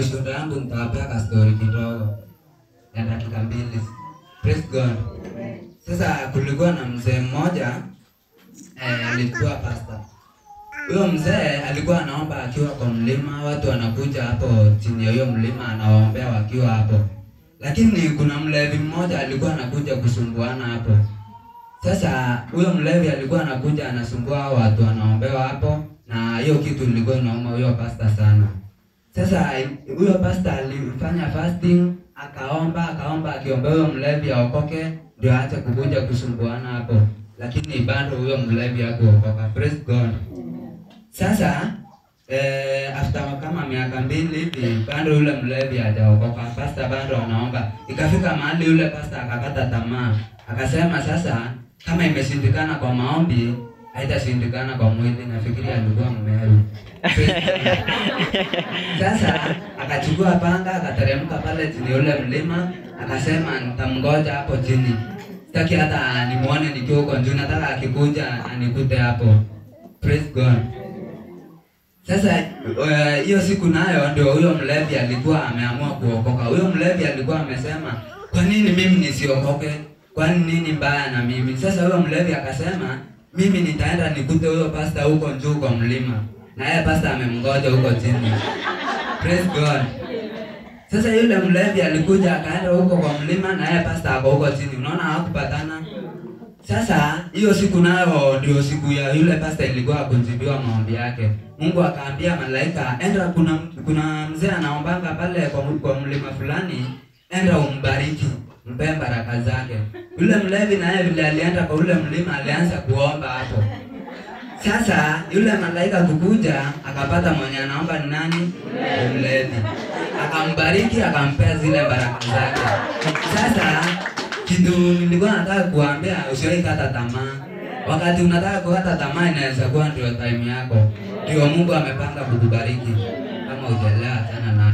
Ushuhuda wangu nitawapea ka story kidogo ya dakika mbili. Praise God. Sasa kulikuwa na mzee mmoja alikuwa pastor. Huyo mzee alikuwa anaomba akiwa kwa mlima, watu wanakuja hapo chini ya huyo mlima anawaombea wakiwa hapo. Lakini kuna mlevi mmoja alikuwa anakuja kusumbuana hapo. Sasa huyo mlevi alikuwa anakuja anasumbua watu wanaombewa hapo, na hiyo kitu ilikuwa inauma huyo pastor sana. Sasa huyo pastor alifanya fasting, akaomba akiombea huyo mlevi aokoke ndio aache kukuja kusumbuana hapo. Lakini bado huyo mlevi hakuokoka. Praise God. Sasa after kama miaka 2 hivi bado yule mlevi hajaokoka. Pastor bado anaomba. Ikafika mahali yule pastor akakata tamaa. Akasema sasa kama imeshindikana kwa maombi, haitashindikana kwa mwili. Nafikiri alikuwa mmeru. Sasa akachukua panga, akateremka pale chini yule mlima, akasema nitamngoja hapo chini. Sitaki hata nimuone nikiwa huko juu, nataka akikuja anikute hapo. Praise God. Sasa hiyo siku nayo ndio huyo mlevi alikuwa ameamua kuokoka. Huyo mlevi alikuwa amesema, "Kwa nini mimi nisiokoke? Kwani nini mbaya na mimi?" Sasa huyo mlevi akasema, "Mimi nitaenda nikute huyo pastor huko juu kwa mlima." Na yeye pastor amemngoja huko chini. Praise God. Sasa yule mlevi alikuja akaenda huko kwa mlima na yeye pastor ako huko chini. Unaona hawakupatana. Sasa hiyo siku nayo ndio siku ya yule pastor ilikuwa kujibiwa maombi yake. Mungu akaambia malaika, "Enda kuna mzee anaombanga pale kwa mlima fulani, enda umbariki, mpe baraka zake." Yule mlevi naye vile alienda kwa ule mlima alianza kuomba hapo. Sasa yule malaika kukuja akapata mwenye anaomba ni nani? Mlevi. Akambariki, akampea zile baraka zake. Sasa kitu nilikuwa nataka kuambia, usiwahi kata tamaa. Wakati unataka kukata tamaa inaweza kuwa ndio time yako. Ndio Mungu amepanga kukubariki. Kama hujaelewa tena nayo.